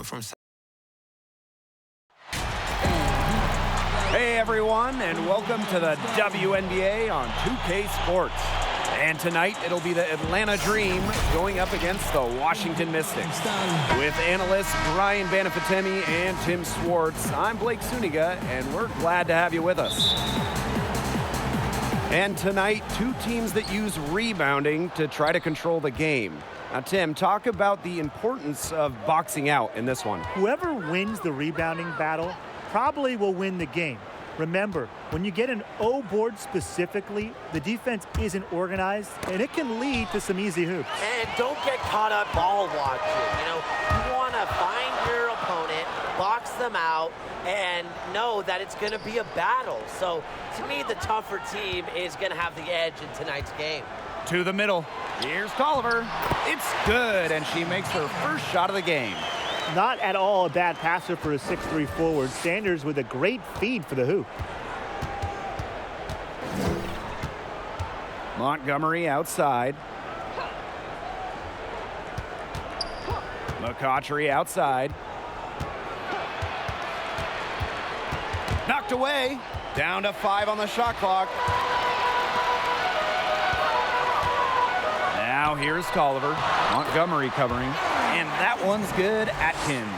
from. Hey everyone, and welcome to the WNBA on 2K Sports. And tonight it'll be the Atlanta Dream going up against the Washington Mystics. With analysts Brian Banafitemi and Tim Swartz, I'm Blake Suniga, and we're glad to have you with us. And tonight, two teams that use rebounding to try to control the game. Now, Tim, talk about the importance of boxing out in this one. Whoever wins the rebounding battle probably will win the game. Remember, when you get an O board specifically, the defense isn't organized, and it can lead to some easy hoops. And don't get caught up ball watching. You want to find your opponent, box them out, and know that it's going to be a battle. So, to me, the tougher team is going to have the edge in tonight's game. To the middle. Here's Tolliver. It's good, and she makes her first shot of the game. Not at all a bad passer for a 6'3" forward. Sanders with a great feed for the hoop. Montgomery outside. McCautry outside. Knocked away. Down to 5 on the shot clock. Now here's Tolliver. Montgomery covering. And that one's good. Atkins.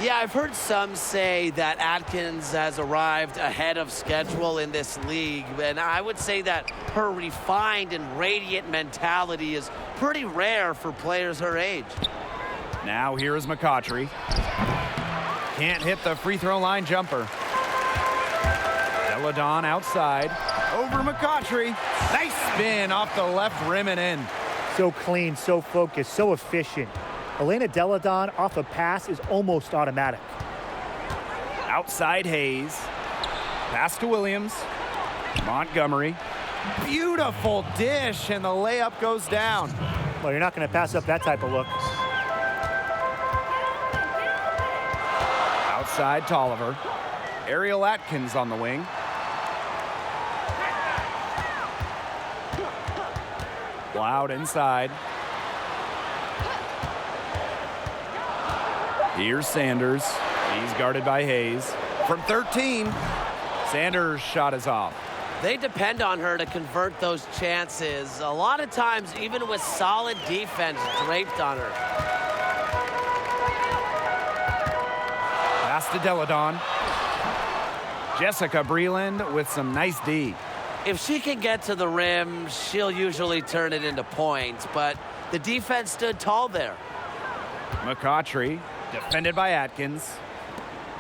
Yeah, I've heard some say that Atkins has arrived ahead of schedule in this league, and I would say that her refined and radiant mentality is pretty rare for players her age. Now here's McCautry. Can't hit the free throw line jumper. Deladon outside. Over McCautry. Nice spin off the left rim and in. So clean, so focused, so efficient. Elena Deladon off a pass is almost automatic. Outside Hayes. Pass to Williams. Montgomery. Beautiful dish, and the layup goes down. Well, you're not going to pass up that type of look. Outside Tolliver. Ariel Atkins on the wing. Loud inside. Here's Sanders. He's guarded by Hayes. From 13, Sanders' shot is off. They depend on her to convert those chances. A lot of times, even with solid defense draped on her. Pass to Deladon. Jessica Breland with some nice D. If she can get to the rim, she'll usually turn it into points, but the defense stood tall there. McCautry, defended by Atkins.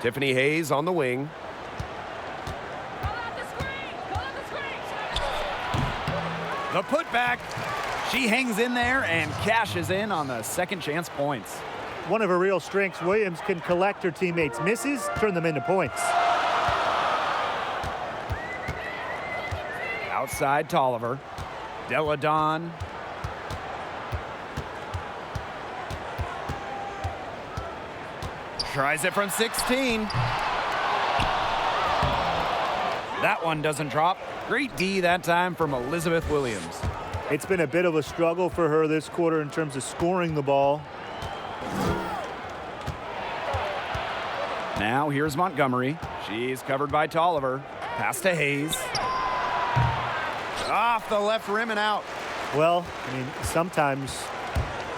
Tiffany Hayes on the wing. The putback. She hangs in there and cashes in on the second chance points. One of her real strengths, Williams can collect her teammates' misses, turn them into points. Outside Tolliver. Deladon. Tries it from 16. That one doesn't drop. Great D that time from Elizabeth Williams. It's been a bit of a struggle for her this quarter in terms of scoring the ball. Now here's Montgomery. She's covered by Tolliver. Pass to Hayes. Off the left rim and out. Well, I mean, sometimes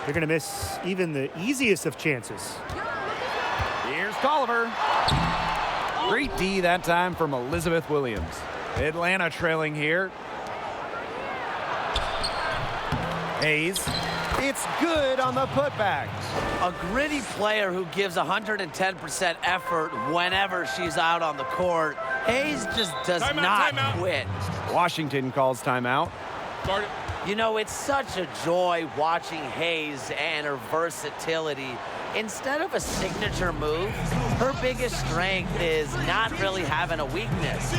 you're going to miss even the easiest of chances. Here's Tolliver. Great D that time from Elizabeth Williams. Atlanta trailing here. Hayes. It's good on the putback. A gritty player who gives 110% effort whenever she's out on the court. Hayes just does not quit. Washington calls timeout. You know, it's such a joy watching Hayes and her versatility. Instead of a signature move, her biggest strength is not really having a weakness.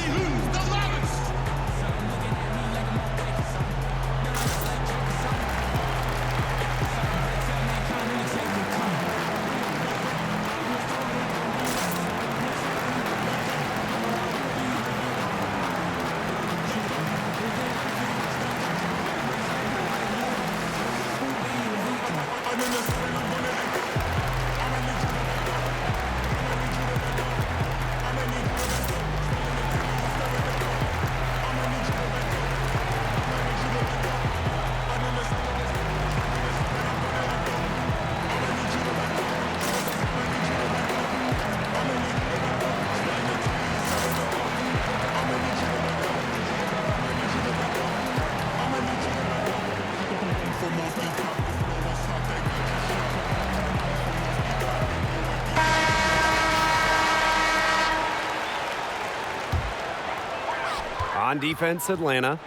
On defense, Atlanta.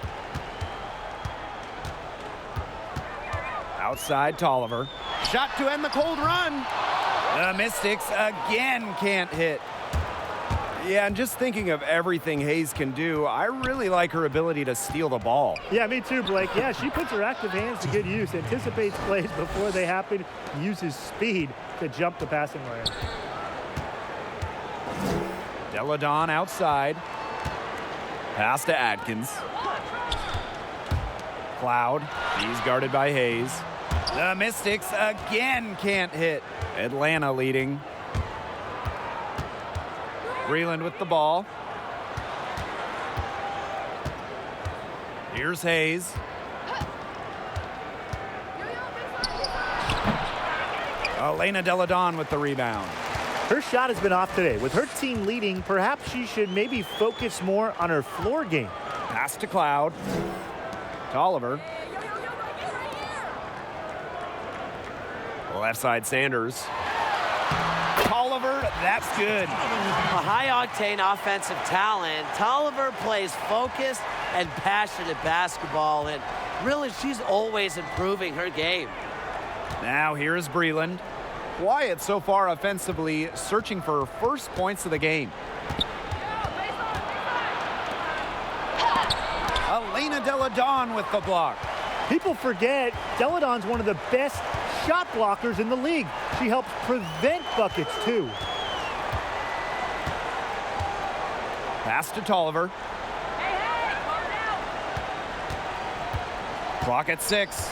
Outside, Tolliver. Shot to end the cold run. The Mystics again can't hit. Yeah, and just thinking of everything Hayes can do, I really like her ability to steal the ball. Yeah, me too, Blake. Yeah, she puts her active hands to good use, anticipates plays before they happen, uses speed to jump the passing lane. Deladon outside. Pass to Atkins. Cloud. He's guarded by Hayes. The Mystics again can't hit. Atlanta leading. Breland with the ball. Here's Hayes. Elena Deladon with the rebound. Her shot has been off today. With her team leading, perhaps she should maybe focus more on her floor game. Pass to Cloud. Tolliver. Left side, Sanders. Tolliver, that's good. A high-octane offensive talent. Tolliver plays focused and passionate basketball, and really, she's always improving her game. Now here's Breland. Quiet so far offensively, searching for her first points of the game. Elena Deladon with the block. People forget Deladon's one of the best shot blockers in the league. She helps prevent buckets, too. Pass to Tolliver. Clock at 6.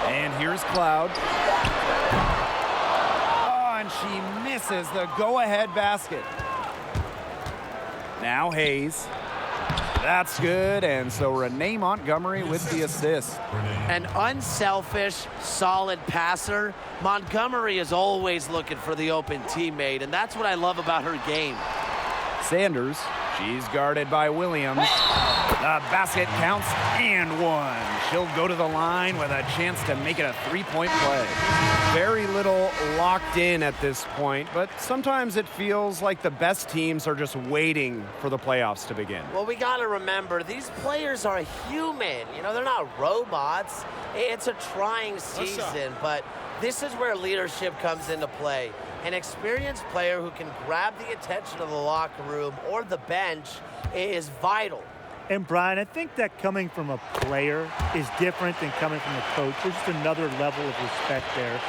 And here's Cloud. Oh, and she misses the go-ahead basket. Now Hayes. That's good, and so Renee Montgomery with the assist. An unselfish, solid passer. Montgomery is always looking for the open teammate, and that's what I love about her game. Sanders, she's guarded by Williams. The basket counts and one. She'll go to the line with a chance to make it a three-point play. Very little locked in at this point, but sometimes it feels like the best teams are just waiting for the playoffs to begin. Well, we got to remember, these players are human. You know, they're not robots. It's a trying season, but this is where leadership comes into play. An experienced player who can grab the attention of the locker room or the bench is vital. And Brian, I think that coming from a player is different than coming from a coach. There's just another level of respect there.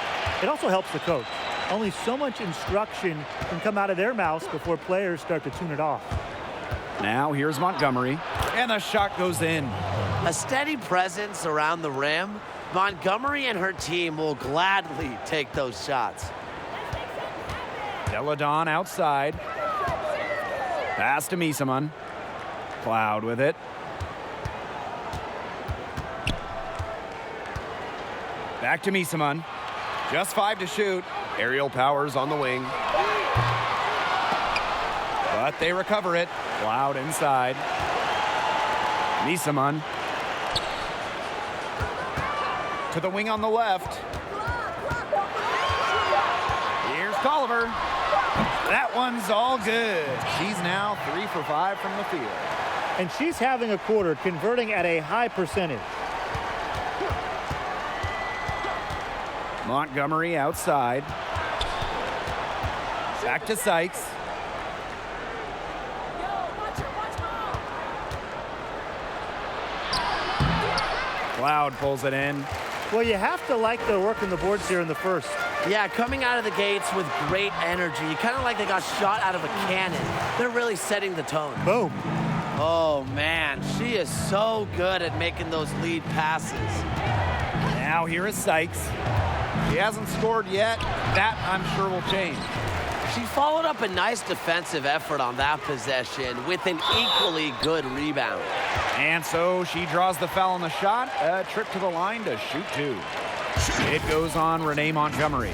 It also helps the coach. Only so much instruction can come out of their mouths before players start to tune it off. Now here's Montgomery, and the shot goes in. A steady presence around the rim. Montgomery and her team will gladly take those shots. Deladon outside. Pass to Misaman. Cloud with it. Back to Misaman. Just 5 to shoot. Aerial powers on the wing. But they recover it. Cloud inside. Misaman. To the wing on the left. Here's Tolliver. That one's all good. She's now 3 for 5 from the field. And she's having a quarter, converting at a high percentage. Montgomery outside. Back to Sykes. Cloud pulls it in. Well, you have to like their work in the boards here in the first. Yeah, coming out of the gates with great energy. Kind of like they got shot out of a cannon. They're really setting the tone. Boom. Oh, man, she is so good at making those lead passes. Now here is Sykes. He hasn't scored yet. That, I'm sure, will change. She followed up a nice defensive effort on that possession with an equally good rebound. And so she draws the foul on the shot. A trip to the line to shoot 2. It goes on Renee Montgomery.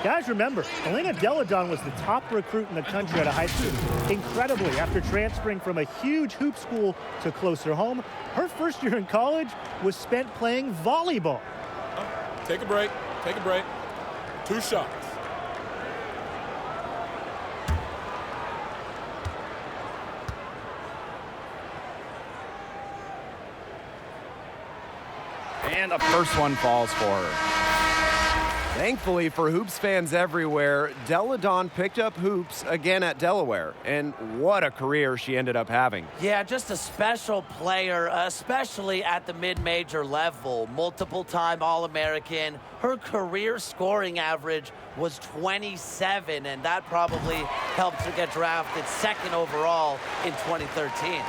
Guys, remember, Elena Deladon was the top recruit in the country out of high school. Incredibly, after transferring from a huge hoop school to closer home, her first year in college was spent playing volleyball. Take a break. Take a break. 2 shots. And the first one falls for her. Thankfully for Hoops fans everywhere, Delle Donne picked up hoops again at Delaware, and what a career she ended up having. Yeah, just a special player, especially at the mid-major level. Multiple-time All-American. Her career scoring average was 27, and that probably helped her get drafted second overall in 2013.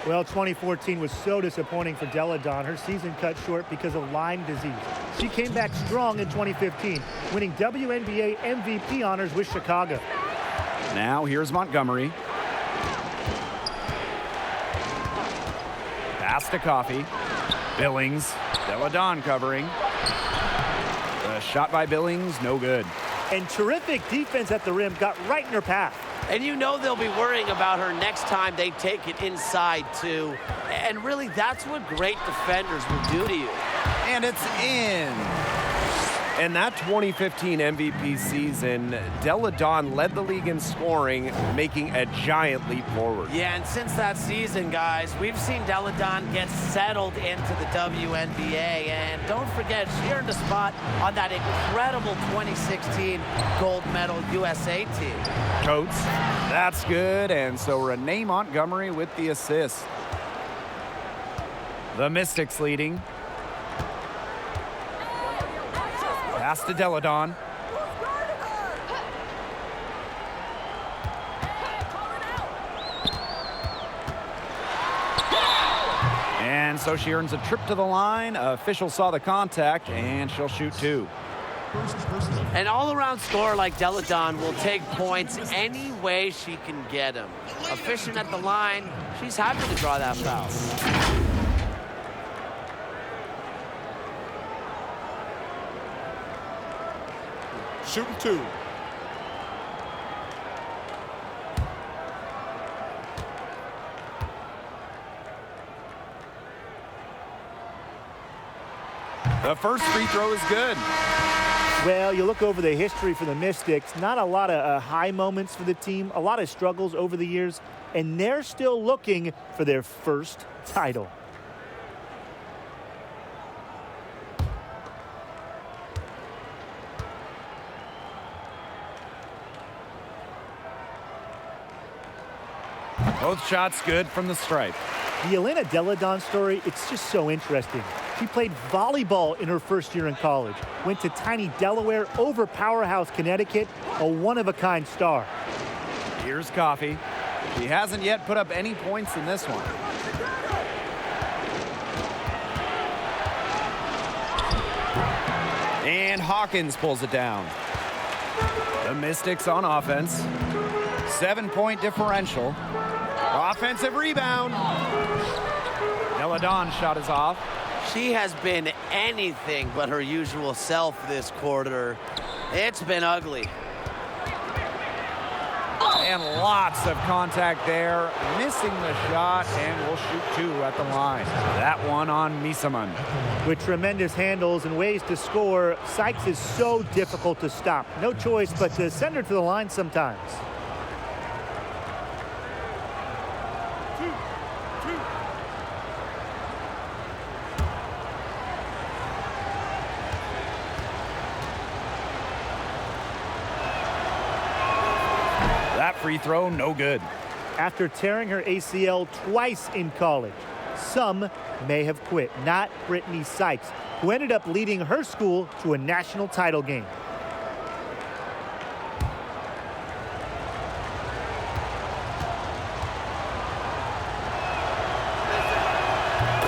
Well, 2014 was so disappointing for Delle Donne. Her season cut short because of Lyme disease. She came back strong in 2015, winning WNBA MVP honors with Chicago. Now here's Montgomery. Pass to Coffey. Billings. Delle Donne covering. The shot by Billings, no good. And terrific defense at the rim got right in her path. And you know they'll be worrying about her next time they take it inside, too. And really, that's what great defenders will do to you. And it's in. In that 2015 MVP season, Delle Donne led the league in scoring, making a giant leap forward. Yeah, and since that season, guys, we've seen Delle Donne get settled into the WNBA. And don't forget, she earned a spot on that incredible 2016 gold medal USA team. Coates, that's good. And so Renee Montgomery with the assist. The Mystics leading. Pass to Delle Donne. And so she earns a trip to the line. Official saw the contact, and she'll shoot two. An all-around scorer like Delle Donne will take points any way she can get them. Efficient at the line, she's happy to draw that foul. Shooting two. The first free throw is good. Well, you look over the history for the Mystics, not a lot of high moments for the team, a lot of struggles over the years, and they're still looking for their first title. Both shots good from the stripe. The Elena Delle Donne story, it's just so interesting. She played volleyball in her first year in college, went to tiny Delaware over Powerhouse, Connecticut, a one-of-a-kind star. Here's Coffey. She hasn't yet put up any points in this one. And Hawkins pulls it down. The Mystics on offense. 7-point differential. Offensive rebound. Delle Donne shot is off. She has been anything but her usual self this quarter. It's been ugly. And lots of contact there. Missing the shot, and will shoot two at the line. That one on Misaman. With tremendous handles and ways to score, Sykes is so difficult to stop. No choice but to send her to the line sometimes. That free throw, no good. After tearing her ACL twice in college, some may have quit. Not Brittany Sykes, who ended up leading her school to a national title game.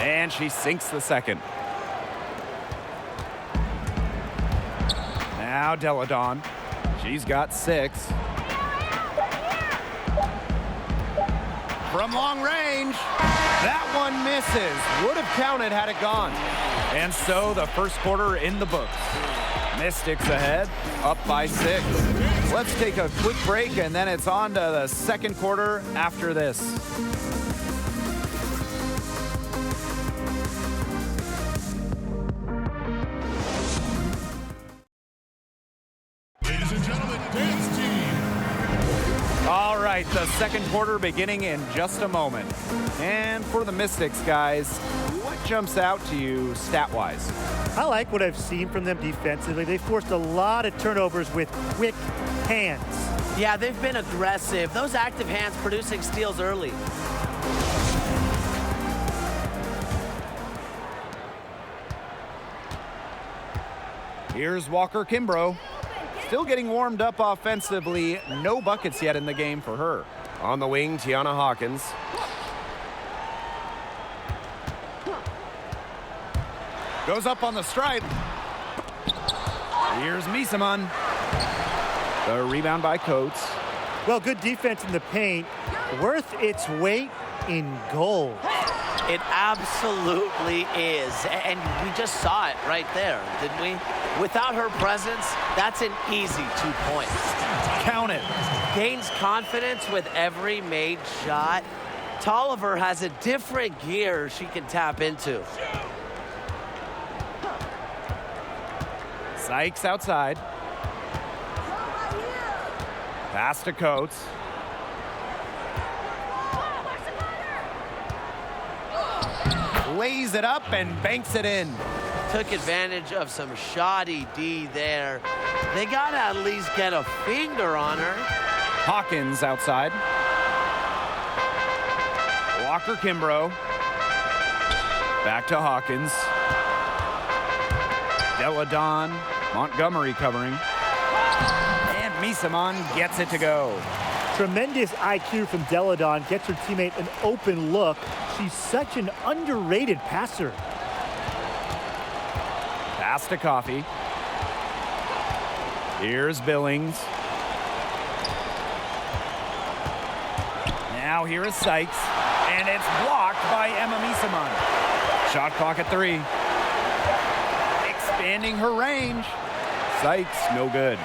And she sinks the second. Now Delle Donne. She's got 6. From long range, that one misses. Would have counted had it gone. And so the first quarter in the books. Mystics ahead, up by 6. Let's take a quick break, and then it's on to the second quarter after this. All right, the second quarter beginning in just a moment. And for the Mystics, guys, what jumps out to you stat-wise? I like what I've seen from them defensively. They forced a lot of turnovers with quick hands. Yeah, they've been aggressive. Those active hands producing steals early. Here's Walker Kimbrough. Still getting warmed up offensively. No buckets yet in the game for her. On the wing, Tiana Hawkins. Goes up on the stripe. Here's Misaman. The rebound by Coates. Well, good defense in the paint. Worth its weight in gold. It absolutely is. And we just saw it right there, didn't we? Without her presence, that's an easy 2 points. Count it. Gains confidence with every made shot. Tolliver has a different gear she can tap into. Sykes outside. Pass to Coates. Lays it up and banks it in. Took advantage of some shoddy D there. They got to at least get a finger on her. Hawkins outside. Walker Kimbrough. Back to Hawkins. Deladon, Montgomery covering. And Misaman gets it to go. Tremendous IQ from Deladon. Gets her teammate an open look. She's such an underrated passer. Pass to Coffey. Here's Billings. Now here is Sykes. And it's blocked by Emma Misaman. Shot clock at 3. Expanding her range. Sykes, no good.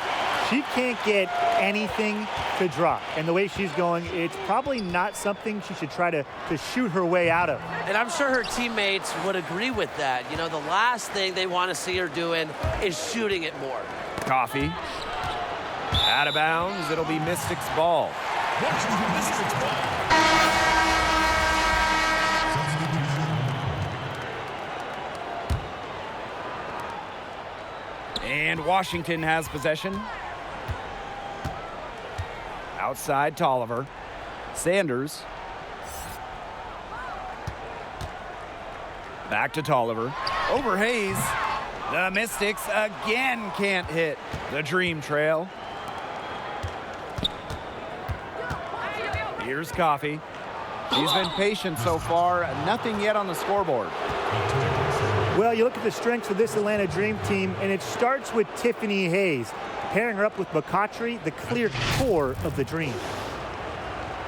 She can't get anything to drop. And the way she's going, it's probably not something she should try to shoot her way out of. And I'm sure her teammates would agree with that. You know, the last thing they want to see her doing is shooting it more. Coffey. Out of bounds. It'll be Mystics ball. And Washington has possession. Outside Tolliver. Sanders. Back to Tolliver. Over Hayes. The Mystics again can't hit the dream trail. Here's Coffey. She's been patient so far. Nothing yet on the scoreboard. Well, you look at the strengths of this Atlanta Dream team, and it starts with Tiffany Hayes. Pairing her up with McCautry, the clear core of the Dream.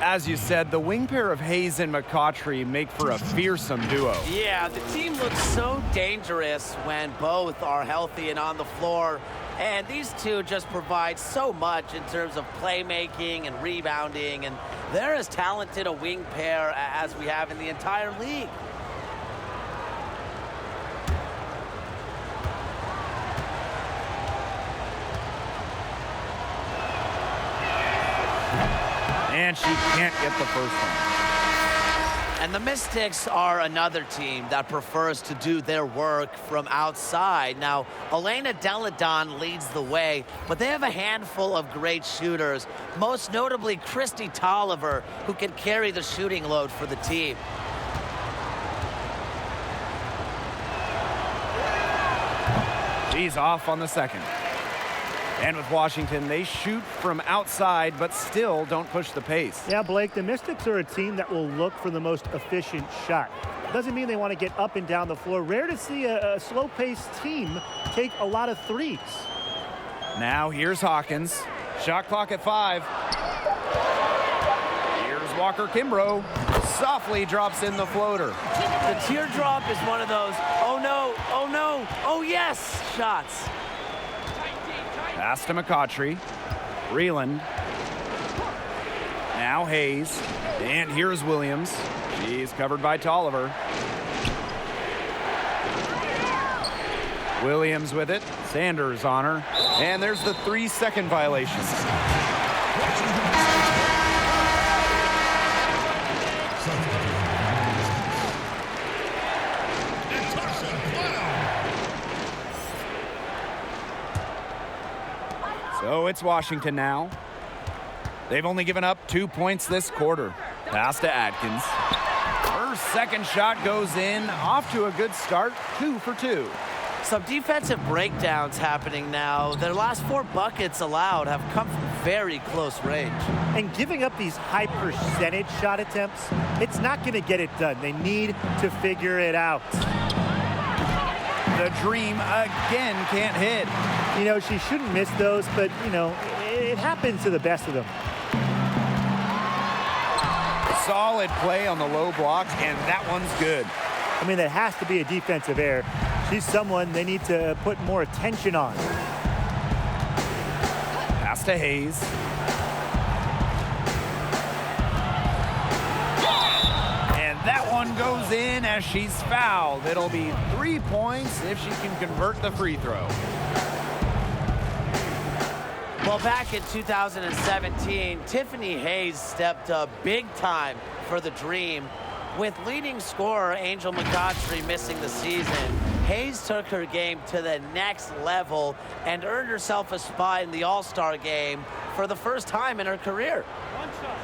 As you said, the wing pair of Hayes and McCautry make for a fearsome duo. Yeah, the team looks so dangerous when both are healthy and on the floor. And these two just provide so much in terms of playmaking and rebounding. And they're as talented a wing pair as we have in the entire league. And she can't get the first one. And the Mystics are another team that prefers to do their work from outside. Now, Elena Deladon leads the way, but they have a handful of great shooters, most notably Christy Tolliver, who can carry the shooting load for the team. She's off on the second. And with Washington, they shoot from outside, but still don't push the pace. Yeah, Blake, the Mystics are a team that will look for the most efficient shot. Doesn't mean they want to get up and down the floor. Rare to see a slow-paced team take a lot of threes. Now here's Hawkins. Shot clock at 5. Here's Walker Kimbrough. Softly drops in the floater. The teardrop is one of those, oh no, oh no, oh yes, shots. Pass to McCautry. Reland. Now Hayes. And here's Williams. She's covered by Tolliver. Williams with it. Sanders on her. And there's the 3-second violation. So it's Washington now. They've only given up 2 points this quarter. Pass to Atkins. Her second shot goes in. Off to a good start. 2 for 2. Some defensive breakdowns happening now. Their last 4 buckets allowed have come from very close range. And giving up these high percentage shot attempts, it's not going to get it done. They need to figure it out. The Dream again can't hit. You know, she shouldn't miss those, but, you know, it happens to the best of them. Solid play on the low block, and that one's good. I mean, that has to be a defensive error. She's someone they need to put more attention on. Pass to Hayes. And that one goes in as she's fouled. It'll be 3 points if she can convert the free throw. Well, back in 2017, Tiffany Hayes stepped up big time for the Dream. With leading scorer Angel McCautry missing the season, Hayes took her game to the next level and earned herself a spot in the All-Star game for the first time in her career. One shot.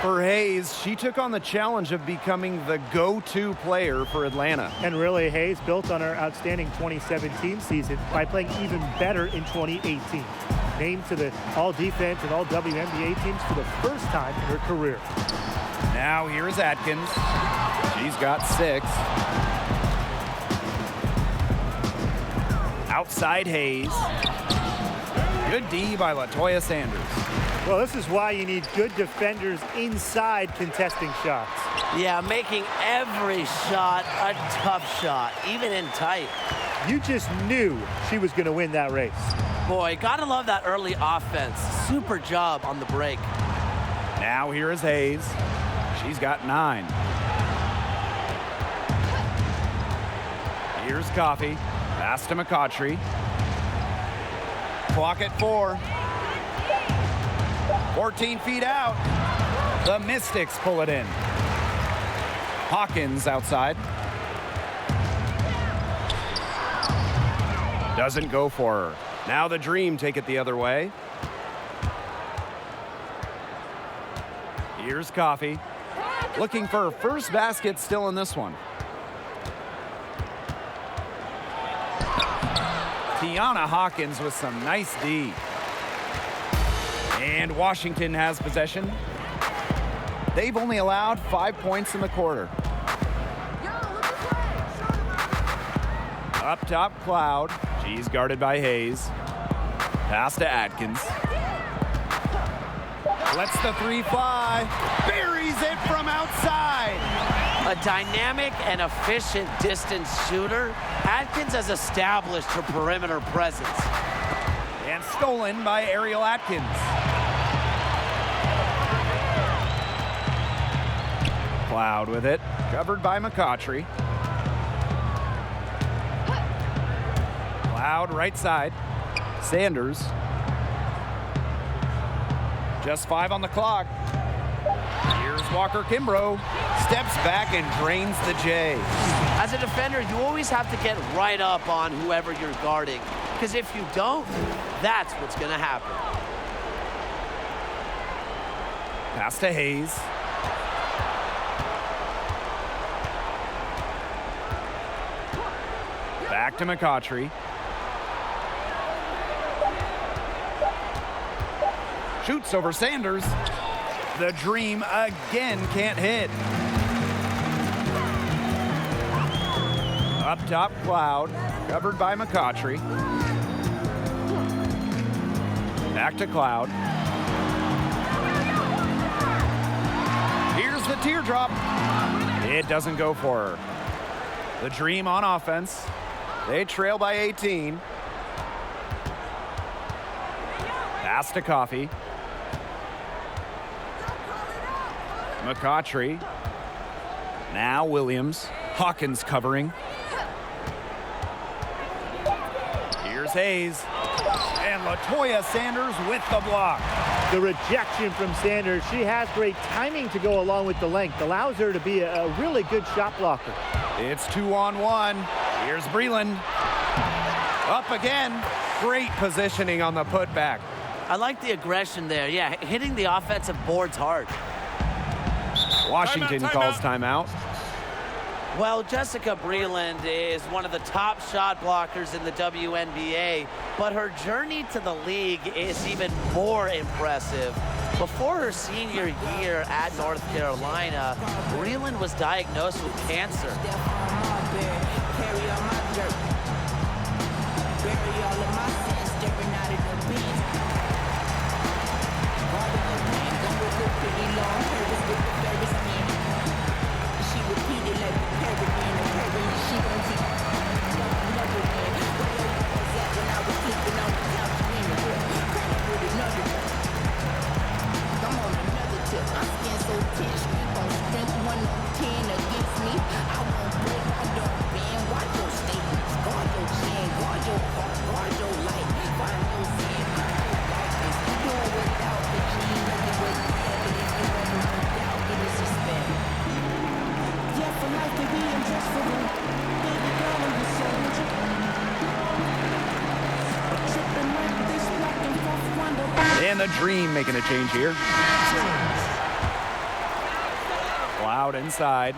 For Hayes, she took on the challenge of becoming the go-to player for Atlanta. And really, Hayes built on her outstanding 2017 season by playing even better in 2018. Named to the All-Defense and All-WNBA teams for the first time in her career. Now here's Atkins. She's got 6. Outside Hayes. Good D by LaToya Sanders. Well, this is why you need good defenders inside contesting shots. Yeah, making every shot a tough shot, even in tight. You just knew she was going to win that race. Boy, gotta love that early offense. Super job on the break. Now here is Hayes. She's got 9. Here's Coffey. Pass to McCautry. Clock at 4. 14 feet out. The Mystics pull it in. Hawkins outside. Doesn't go for her. Now the Dream take it the other way. Here's Coffey. Looking for her first basket still in this one. Tiana Hawkins with some nice D. And Washington has possession. They've only allowed 5 points in the quarter. Up top, Cloud. She's guarded by Hayes. Pass to Atkins. Lets the 3 fly. Buries it from outside. A dynamic and efficient distance shooter, Atkins has established her perimeter presence. And stolen by Ariel Atkins. Cloud with it. Covered by McCautry. Cloud right side. Sanders. Just 5 on the clock. Here's Walker Kimbrough. Steps back and drains the J. As a defender, you always have to get right up on whoever you're guarding. Because if you don't, that's what's going to happen. Pass to Hayes. Back to McCautry. Shoots over Sanders. The Dream again can't hit. Up top, Cloud. Covered by McCautry. Back to Cloud. Here's the teardrop. It doesn't go for her. The Dream on offense. They trail by 18. Pass to Coffey. McCautry. Now Williams. Hawkins covering. Here's Hayes. And LaToya Sanders with the block. The rejection from Sanders. She has great timing to go along with the length. Allows her to be a really good shot blocker. It's 2-on-1. Here's Breland. Up again. Great positioning on the putback. I like the aggression there. Yeah, hitting the offensive boards hard. Washington calls timeout. Well, Jessica Breland is one of the top shot blockers in the WNBA, but her journey to the league is even more impressive. Before her senior year at North Carolina, Breland was diagnosed with cancer. And the Dream making a change here. Cloud inside.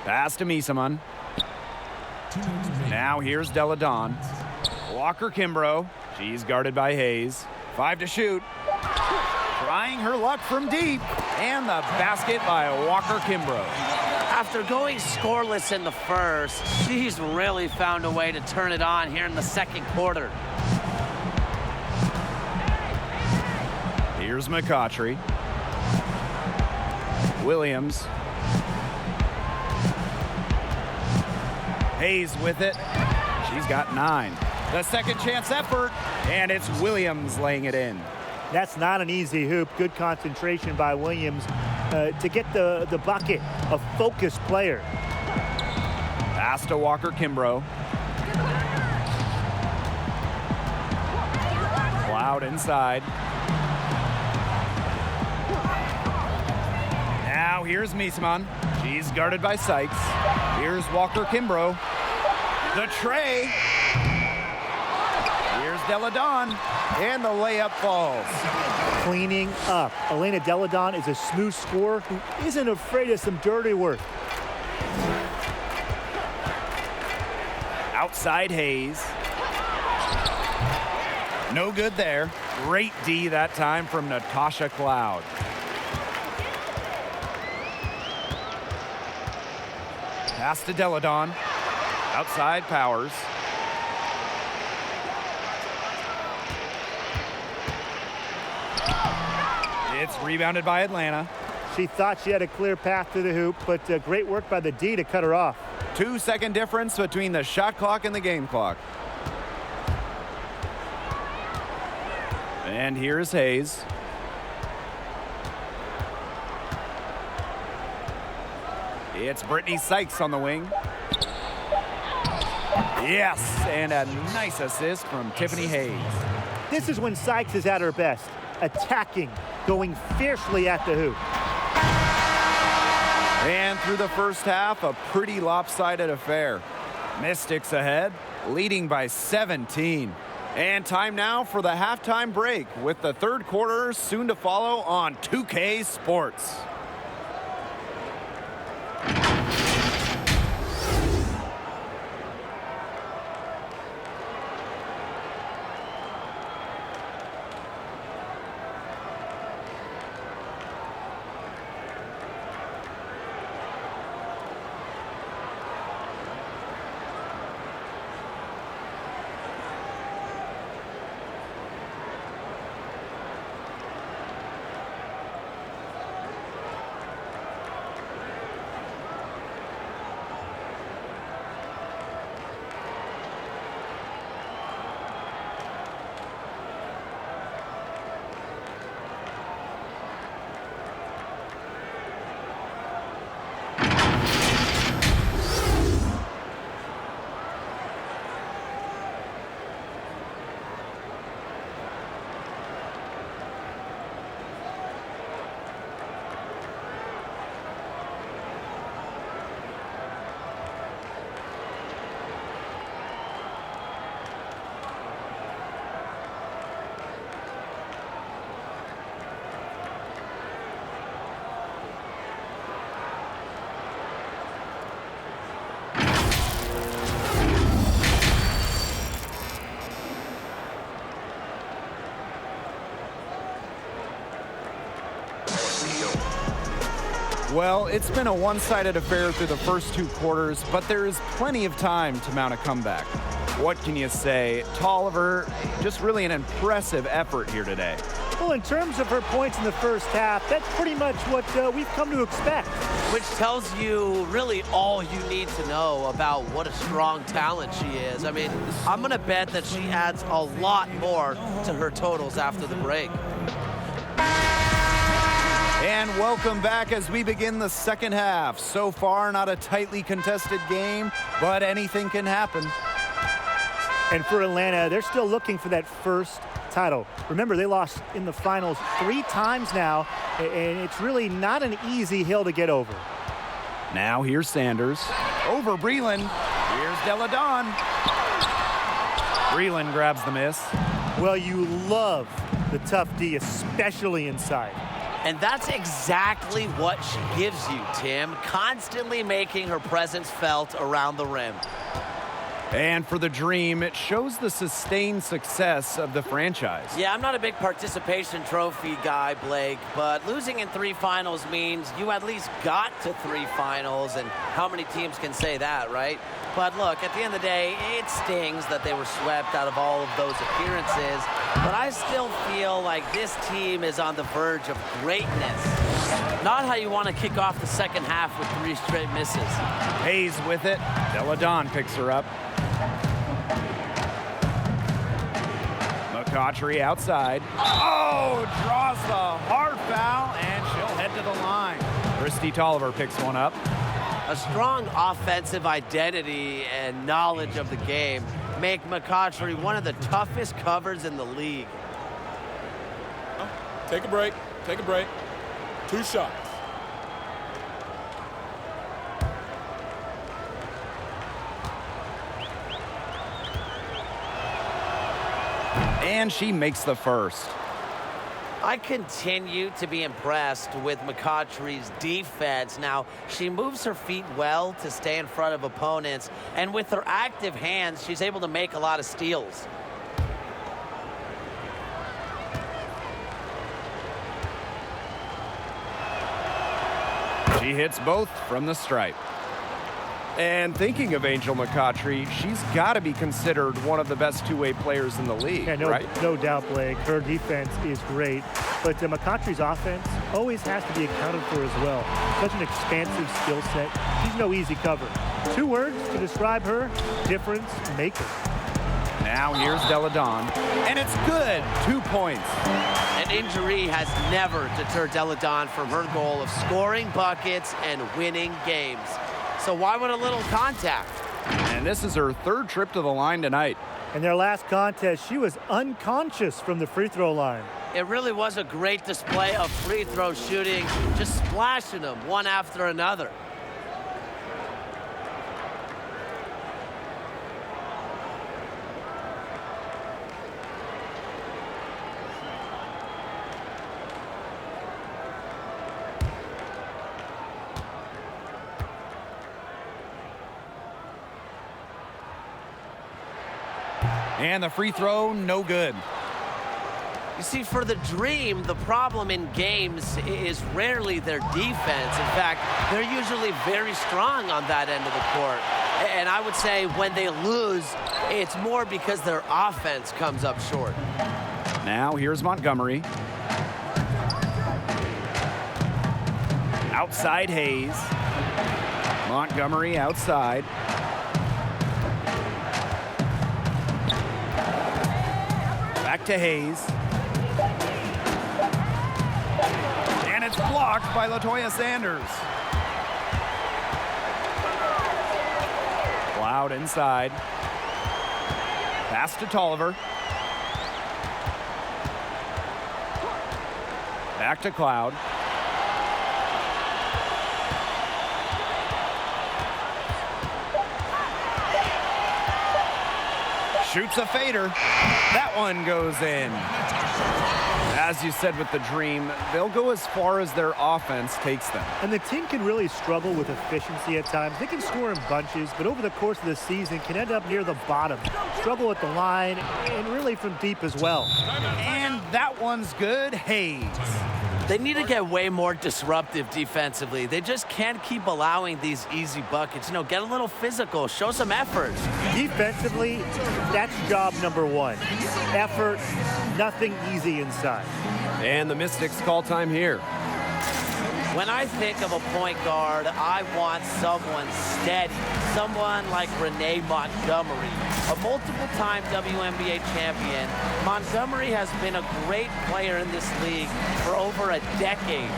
Pass to Misaman. Now here's Deladon. Walker Kimbrough. She's guarded by Hayes. 5 to shoot. Trying her luck from deep. And the basket by Walker Kimbrough. After going scoreless in the first, she's really found a way to turn it on here in the second quarter. Here's McCautry. Williams. Hayes with it. She's got 9. The second chance effort, and it's Williams laying it in. That's not an easy hoop. Good concentration by Williams to get the bucket. A focused player. Pass to Walker Kimbrough. Cloud inside. Now here's Misaman. She's guarded by Sykes. Here's Walker Kimbrough. The tray. Here's Deladon. And the layup falls. Cleaning up. Elena Deladon is a smooth scorer who isn't afraid of some dirty work. Outside Hayes. No good there. Great D that time from Natasha Cloud. Pass to Deladon. Outside Powers. It's rebounded by Atlanta. She thought she had a clear path to the hoop, but great work by the D to cut her off. 2-second difference between the shot clock and the game clock. And here's Hayes. It's Brittany Sykes on the wing. Yes, and a nice assist from Tiffany Hayes. This is when Sykes is at her best. Attacking, going fiercely at the hoop. And through the first half, a pretty lopsided affair. Mystics ahead, leading by 17. And time now for the halftime break, with the third quarter soon to follow on 2K Sports. Well, it's been a one-sided affair through the first 2 quarters, but there is plenty of time to mount a comeback. What can you say? Tolliver, just really an impressive effort here today. Well, in terms of her points in the first half, that's pretty much what we've come to expect. Which tells you really all you need to know about what a strong talent she is. I mean, I'm going to bet that she adds a lot more to her totals after the break. And welcome back as we begin the second half. So far, not a tightly contested game, but anything can happen. And for Atlanta, they're still looking for that first title. Remember, they lost in the finals 3 times now, and it's really not an easy hill to get over. Now here's Sanders. Over Breland. Here's Deladon. Breland grabs the miss. Well, you love the tough D, especially inside. And that's exactly what she gives you, Tim, constantly making her presence felt around the rim. And for the Dream, it shows the sustained success of the franchise. Yeah, I'm not a big participation trophy guy, Blake, but losing in 3 finals means you at least got to 3 finals, and how many teams can say that, right? But look, at the end of the day, it stings that they were swept out of all of those appearances, but I still feel like this team is on the verge of greatness. Not how you want to kick off the second half with 3 straight misses. Hayes with it. Deladon picks her up. McCautry outside. Oh, draws the hard foul, and she'll head to the line. Christy Tolliver picks one up. A strong offensive identity and knowledge of the game make McCautry one of the toughest covers in the league. Take a break. Take a break. 2 shots. And she makes the first. I continue to be impressed with McCautry's defense. Now, she moves her feet well to stay in front of opponents, and with her active hands, she's able to make a lot of steals. She hits both from the stripe. And thinking of Angel McCautry, she's got to be considered one of the best 2-way players in the league, Yeah, right? No doubt, Blake. Her defense is great, but McCautry's offense always has to be accounted for as well. Such an expansive skill set. She's no easy cover. 2 words to describe her: difference maker. Now here's Deladon, and it's good. 2 points. An injury has never deterred Deladon from her goal of scoring buckets and winning games. So why would a little contact? And this is her 3rd trip to the line tonight. In their last contest, she was unconscious from the free throw line. It really was a great display of free throw shooting, just splashing them one after another. And the free throw, no good. You see, for the Dream, the problem in games is rarely their defense. In fact, they're usually very strong on that end of the court. And I would say when they lose, it's more because their offense comes up short. Now here's Montgomery. Outside Hayes. Montgomery outside. Back to Hayes. And it's blocked by LaToya Sanders. Cloud inside. Pass to Tolliver. Back to Cloud. Shoots a fader. That one goes in. As you said with the Dream, they'll go as far as their offense takes them. And the team can really struggle with efficiency at times. They can score in bunches, but over the course of the season can end up near the bottom. Struggle at the line and really from deep as well. And that one's good. Hayes. They need to get way more disruptive defensively. They just can't keep allowing these easy buckets. You know, get a little physical, show some effort. Defensively, that's job number one. Effort, nothing easy inside. And the Mystics call time here. When I think of a point guard, I want someone steady, someone like Renee Montgomery, a multiple-time WNBA champion. Montgomery has been a great player in this league for over a decade.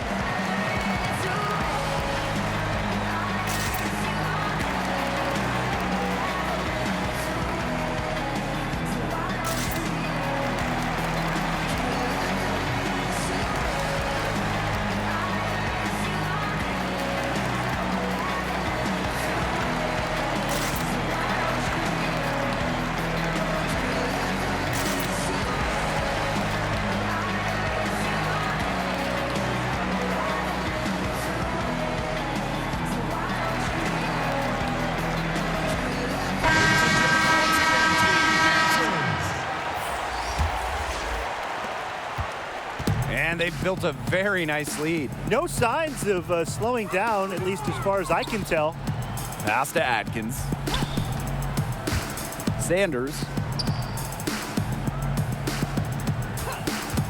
And they've built a very nice lead. No signs of slowing down, at least as far as I can tell. Pass to Atkins. Sanders.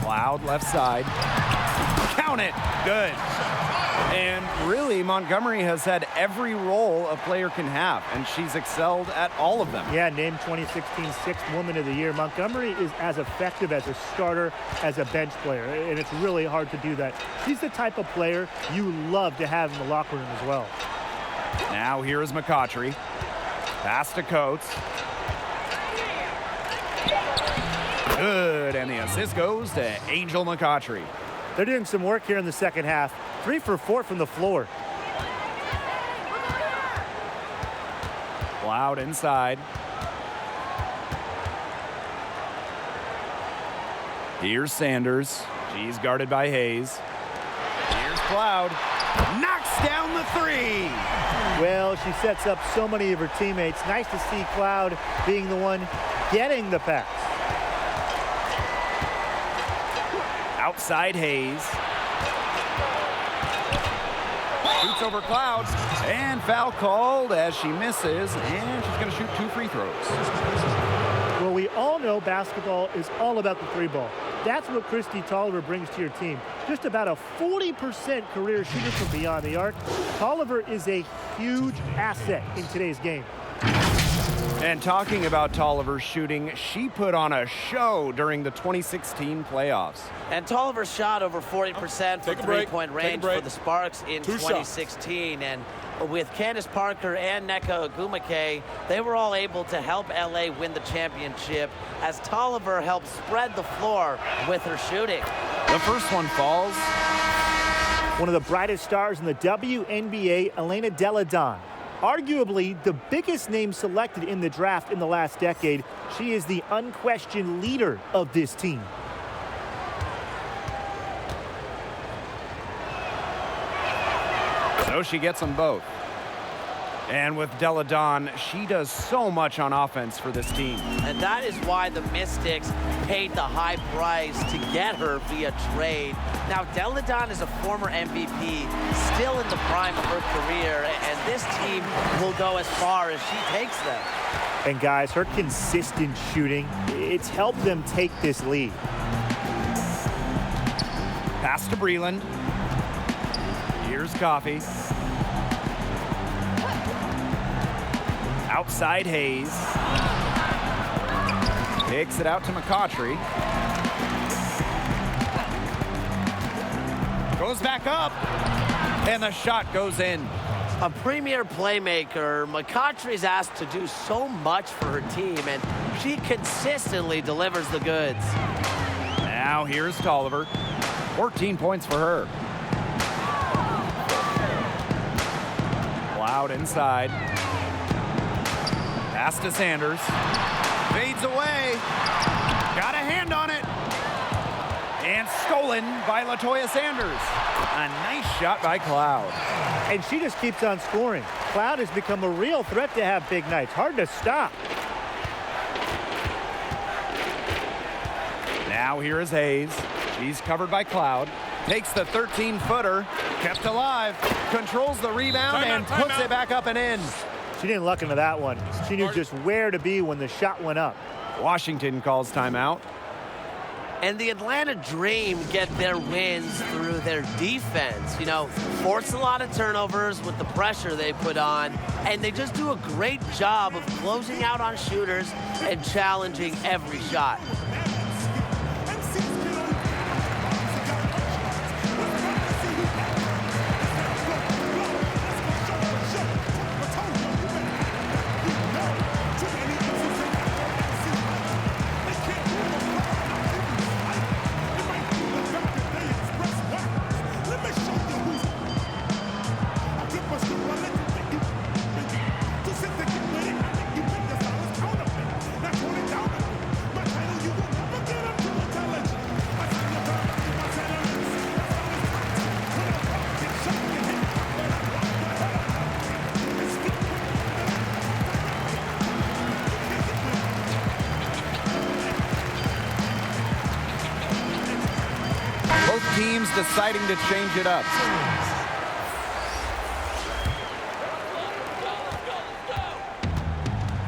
Cloud left side. Count it. Good. And really, Montgomery has had every role a player can have, and she's excelled at all of them. Yeah, named 2016 Sixth Woman of the Year. Montgomery is as effective as a starter as a bench player, and it's really hard to do that. She's the type of player you love to have in the locker room as well. Now here is McCautry. Pass to Coates. Good, and the assist goes to Angel McCautry. They're doing some work here in the second half. 3 for 4 from the floor. Cloud inside. Here's Sanders. She's guarded by Hayes. Here's Cloud. Knocks down the three. Well, she sets up so many of her teammates. Nice to see Cloud being the one getting the pass. Outside Hayes. Shoots over Cloud, and foul called as she misses, and she's going to shoot 2 free throws. Well, we all know basketball is all about the three ball. That's what Christy Tolliver brings to your team. Just about a 40% career shooter from beyond the arc. Tolliver is a huge asset in today's game. And talking about Tolliver's shooting, she put on a show during the 2016 playoffs. And Tolliver shot over 40% from three-point range for the Sparks in 2016. And with Candace Parker and Nneka Ogwumike, they were all able to help LA win the championship as Tolliver helped spread the floor with her shooting. The first one falls. One of the brightest stars in the WNBA, Elena Delle Donne. Arguably the biggest name selected in the draft in the last decade. She is the unquestioned leader of this team. So she gets them both. And with Delle Donne, she does so much on offense for this team. And that is why the Mystics paid the high price to get her via trade. Now, Delle Donne is a former MVP, still in the prime of her career, and this team will go as far as she takes them. And guys, her consistent shooting, it's helped them take this lead. Pass to Breland. Here's Coffey. Outside Hayes. Takes it out to McCautry. Goes back up. And the shot goes in. A premier playmaker, McCautry's asked to do so much for her team, and she consistently delivers the goods. Now here's Tolliver. 14 points for her. Cloud inside. Pass to Sanders. Fades away. Got a hand on it. And stolen by LaToya Sanders. A nice shot by Cloud. And she just keeps on scoring. Cloud has become a real threat to have big nights. Hard to stop. Now here is Hayes. She's covered by Cloud. Takes the 13-footer, kept alive, controls the rebound, and puts it back up and in. She didn't luck into that one. She knew just where to be when the shot went up. Washington calls timeout. And the Atlanta Dream get their wins through their defense. You know, force a lot of turnovers with the pressure they put on, and they just do a great job of closing out on shooters and challenging every shot. Both teams deciding to change it up.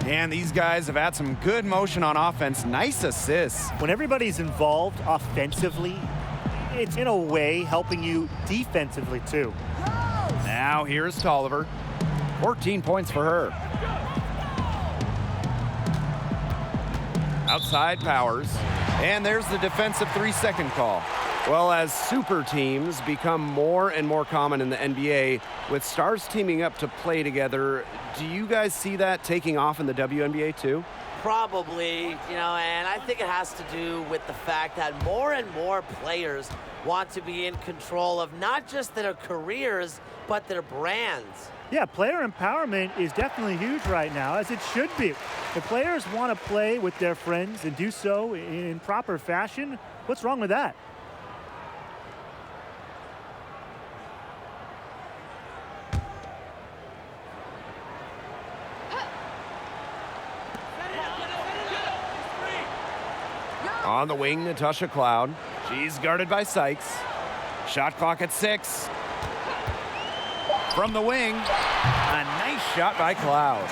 And these guys have had some good motion on offense. Nice assists. When everybody's involved offensively, it's in a way helping you defensively too. Now here's Tolliver. 14 points for her. Outside Powers. And there's the defensive 3-second call. Well, as super teams become more and more common in the NBA, with stars teaming up to play together, do you guys see that taking off in the WNBA too? Probably, you know, and I think it has to do with the fact that more and more players want to be in control of not just their careers, but their brands. Yeah, player empowerment is definitely huge right now, as it should be. If players want to play with their friends and do so in proper fashion, what's wrong with that? On the wing, Natasha Cloud. She's guarded by Sykes. Shot clock at 6. From the wing, a nice shot by Cloud.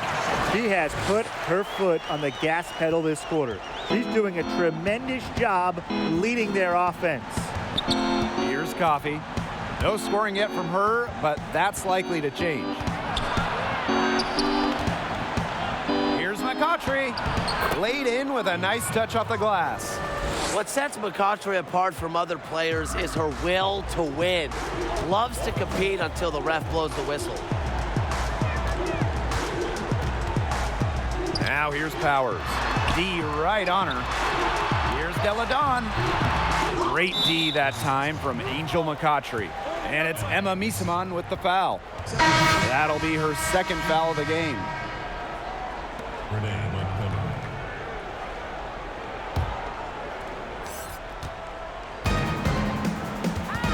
She has put her foot on the gas pedal this quarter. She's doing a tremendous job leading their offense. Here's Coffey. No scoring yet from her, but that's likely to change. Here's McCautry. Laid in with a nice touch off the glass. What sets McCautry apart from other players is her will to win. Loves to compete until the ref blows the whistle. Now here's Powers. D right on her. Here's Della Dawn. Great D that time from Angel McCautry. And it's Emma Misaman with the foul. That'll be her second foul of the game.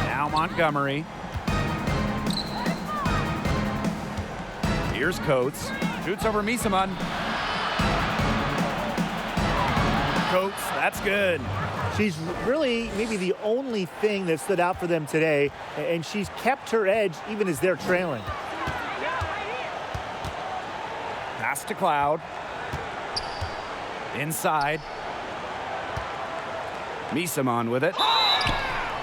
Now Montgomery. Here's Coates. Shoots over Misaman. Coates, that's good. She's really maybe the only thing that stood out for them today, and she's kept her edge even as they're trailing. Pass to Cloud. Inside. Misaman with it.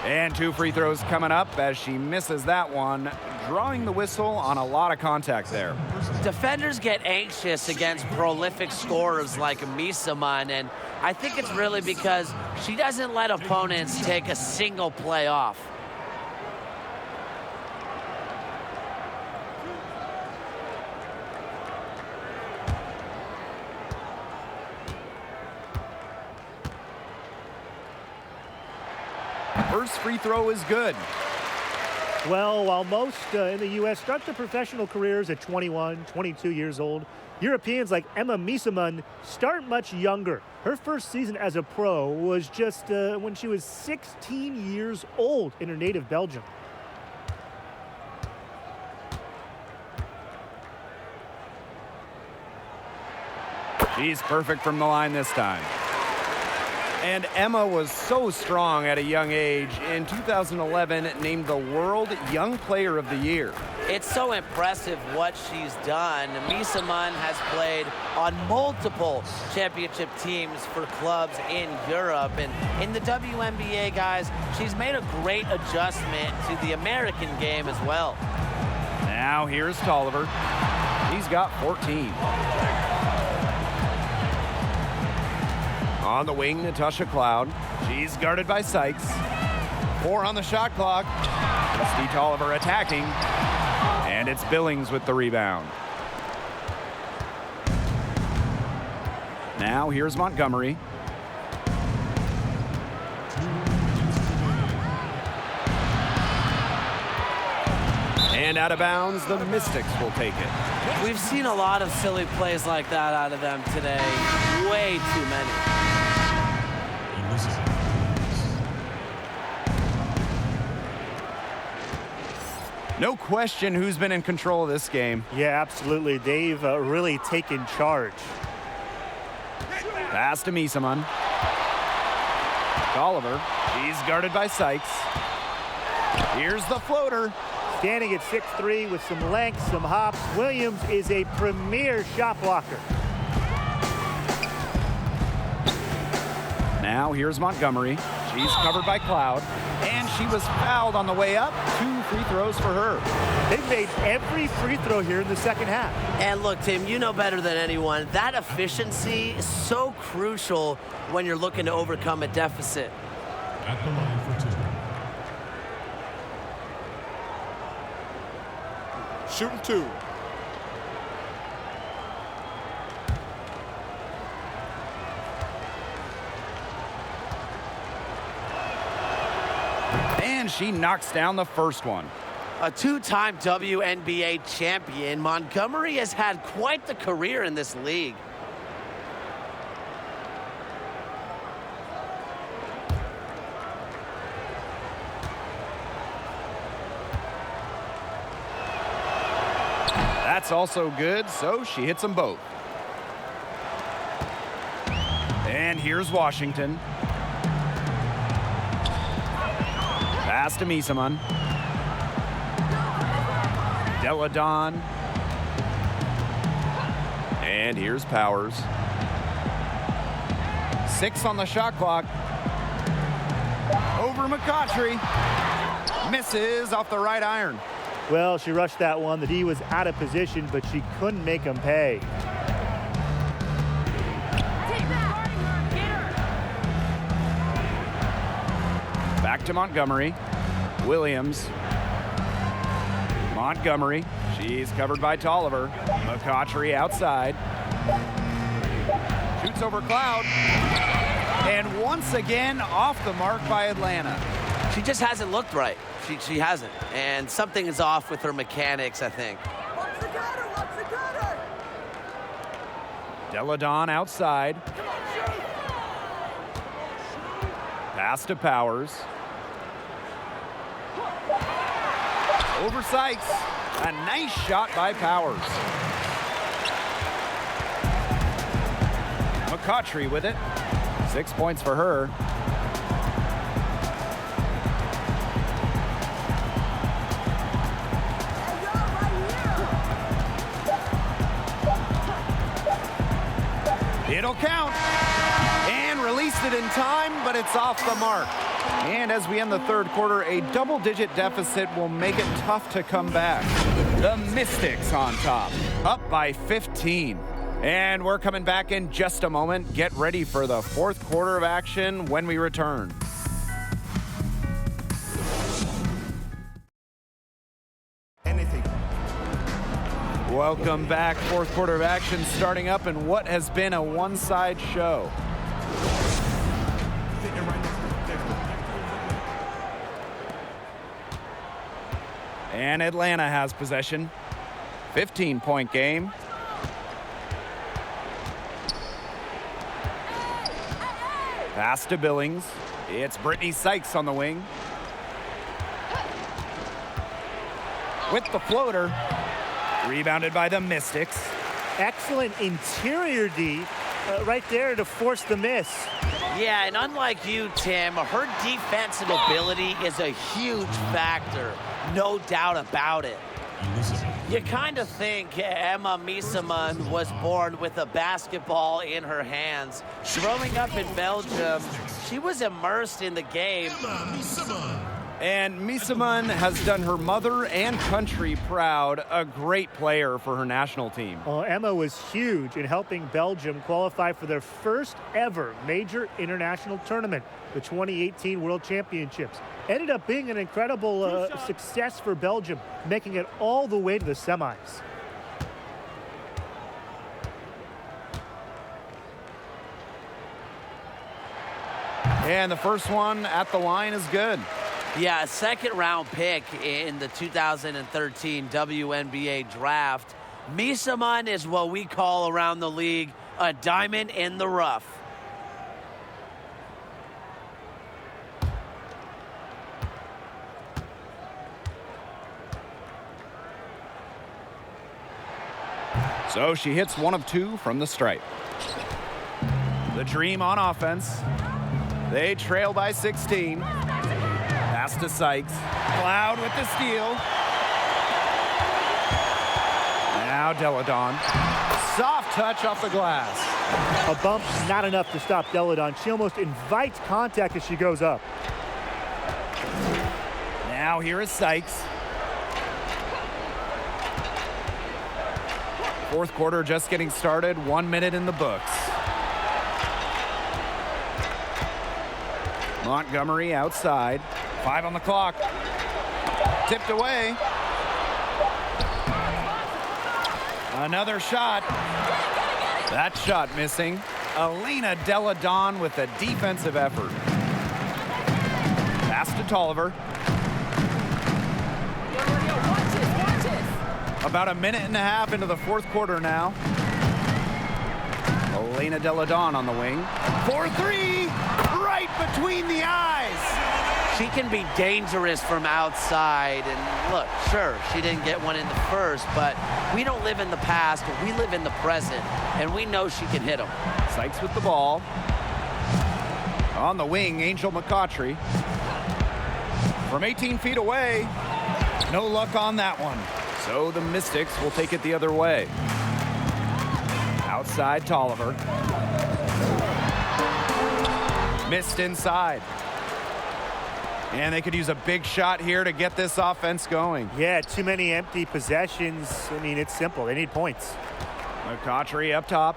And 2 free throws coming up as she misses that one, drawing the whistle on a lot of contact there. Defenders get anxious against prolific scorers like Misaman, and I think it's really because she doesn't let opponents take a single play off. First free throw is good. Well, while most in the U.S. start their professional careers at 21, 22 years old, Europeans like Emma Misaman start much younger. Her first season as a pro was just when she was 16 years old in her native Belgium. She's perfect from the line this time. And Emma was so strong at a young age. In 2011, named the World Young Player of the Year. It's so impressive what she's done. Misa Munn has played on multiple championship teams for clubs in Europe. And in the WNBA, guys, she's made a great adjustment to the American game as well. Now here's Tolliver. He's got 14. On the wing, Natasha Cloud. She's guarded by Sykes. 4 on the shot clock. Misty Tolliver attacking. And it's Billings with the rebound. Now here's Montgomery. And out of bounds, the Mystics will take it. We've seen a lot of silly plays like that out of them today. Way too many. No question who's been in control of this game. Yeah, absolutely. They've really taken charge. Pass to Misaman. Tolliver. He's guarded by Sykes. Here's the floater. Standing at 6'3" with some length, some hops, Williams is a premier shot blocker. Now here's Montgomery. She's covered by Cloud. And she was fouled on the way up. 2 free throws for her. They've made every free throw here in the second half. And look, Tim, you know better than anyone, that efficiency is so crucial when you're looking to overcome a deficit. At the line for 2. Shooting 2. And she knocks down the first one. A 2-time WNBA champion, Montgomery has had quite the career in this league. That's also good, so she hits them both. And here's Washington. Pass to Misaman. Deladon. And here's Powers. 6 on the shot clock. Over McCautry. Misses off the right iron. Well, she rushed that one. The D was out of position, but she couldn't make him pay. Back to Montgomery. Williams. Montgomery. She's covered by Tolliver. McCautry outside. Shoots over Cloud. And once again, off the mark by Atlanta. She just hasn't looked right. She hasn't. And something is off with her mechanics, I think. Deladon outside. Pass to Powers. Over Sykes. A nice shot by Powers. McCautry with it. 6 points for her. It'll count. And released it in time, but it's off the mark. And as we end the third quarter, a double-digit deficit will make it tough to come back. The Mystics on top, up by 15. And we're coming back in just a moment. Get ready for the fourth quarter of action when we return. Welcome back. Fourth quarter of action starting up in what has been a one-side show. And Atlanta has possession. 15-point game. Pass to Billings. It's Brittany Sykes on the wing. With the floater. Rebounded by the Mystics. Excellent interior D right there to force the miss. Yeah, and unlike you, Tim, her defensive ability is a huge factor. No doubt about it. You kind of think Emma Miesemann was born with a basketball in her hands. Growing up in Belgium, she was immersed in the game. And Miesemann has done her mother and country proud, a great player for her national team. Well, Emma was huge in helping Belgium qualify for their first ever major international tournament, the 2018 World Championships. Ended up being an incredible success for Belgium, making it all the way to the semis. And the first one at the line is good. Yeah, a second-round pick in the 2013 WNBA draft. Miesemann is what we call around the league a diamond in the rough. So she hits 1 of 2 from the stripe. The Dream on offense. They trail by 16. Pass to Sykes. Cloud with the steal. Now Deladon. Soft touch off the glass. A bump, not enough to stop Deladon. She almost invites contact as she goes up. Now here is Sykes. Fourth quarter just getting started. 1 minute in the books. Montgomery outside. 5 on the clock. Tipped away. Another shot. That shot missing. Elena Deladon with a defensive effort. Pass to Tolliver. About a minute and a half into the fourth quarter now. Elena Deladon on the wing. 4-3, right between the eyes. She can be dangerous from outside. And look, sure, she didn't get one in the first, but we don't live in the past. We live in the present, and we know she can hit them. Sykes with the ball. On the wing, Angel McCautry. From 18 feet away, no luck on that one. So the Mystics will take it the other way. Outside Tolliver. Missed inside. And they could use a big shot here to get this offense going. Yeah, too many empty possessions. I mean, it's simple. They need points. McCautry up top.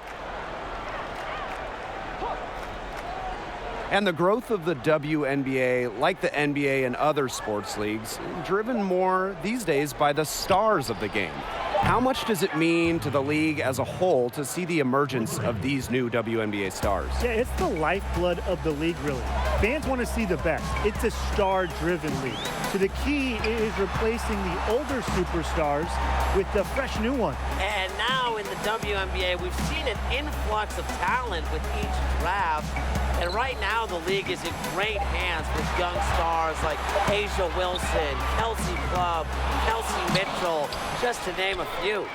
And the growth of the WNBA, like the NBA and other sports leagues, driven more these days by the stars of the game. How much does it mean to the league as a whole to see the emergence of these new WNBA stars? Yeah, it's the lifeblood of the league, really. Fans want to see the best. It's a star-driven league. So the key is replacing the older superstars with the fresh new one. And now in the WNBA, we've seen an influx of talent with each draft. And right now, the league is in great hands with young stars like Asia Wilson, Kelsey Clubb, Kelsey Mitchell, just to name a few.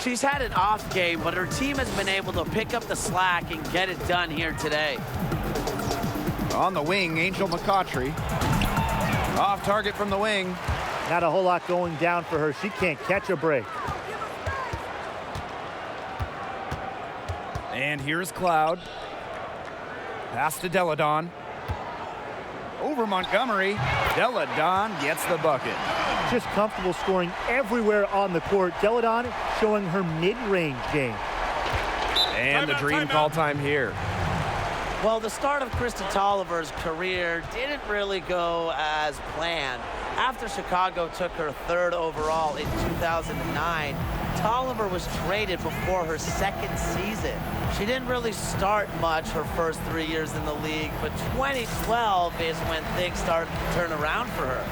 She's had an off game, but her team has been able to pick up the slack and get it done here today. On the wing, Angel McCautry. Off target from the wing. Not a whole lot going down for her. She can't catch a break. And here's Cloud. Pass to Deladon. Over Montgomery. Deladon gets the bucket. Just comfortable scoring everywhere on the court. Deladon showing her mid-range game. And the dream call time here. Well, the start of Kristen Tolliver's career didn't really go as planned. After Chicago took her 3rd overall in 2009, Tolliver was traded before her 2nd season. She didn't really start much her first 3 years in the league, but 2012 is when things started to turn around for her.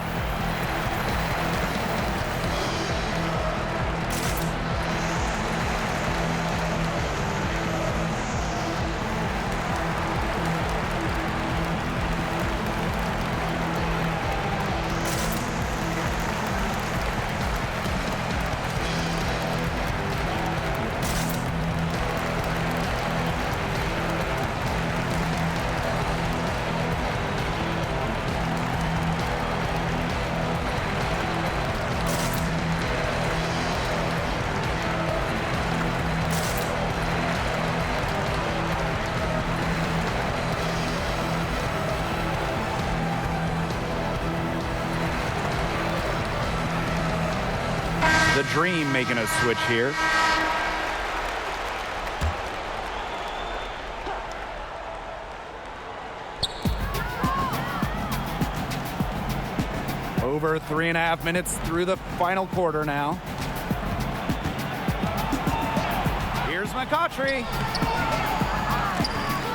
The Dream making a switch here. Over 3.5 minutes through the final quarter now. Here's McCautry.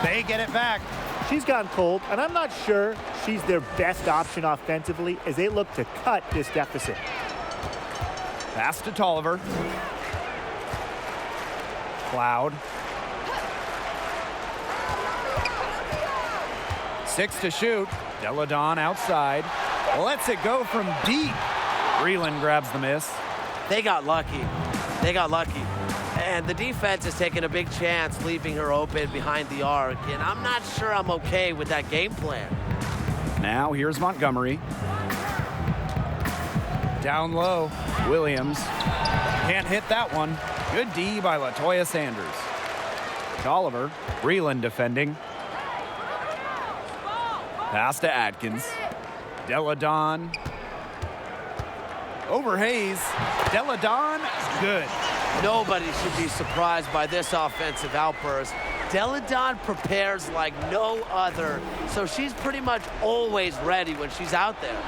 They get it back. She's gone cold, and I'm not sure she's their best option offensively as they look to cut this deficit. Pass to Tolliver. Cloud. 6 to shoot. Deladon outside. Lets it go from deep. Breland grabs the miss. They got lucky. They got lucky. And the defense is taking a big chance, leaving her open behind the arc. And I'm not sure I'm okay with that game plan. Now here's Montgomery. Down low. Williams. Can't hit that one. Good D by LaToya Sanders. Tolliver. Breland defending. Pass to Atkins. Deladon. Over Hayes. Deladon. Good. Nobody should be surprised by this offensive outburst. Deladon prepares like no other, so she's pretty much always ready when she's out there.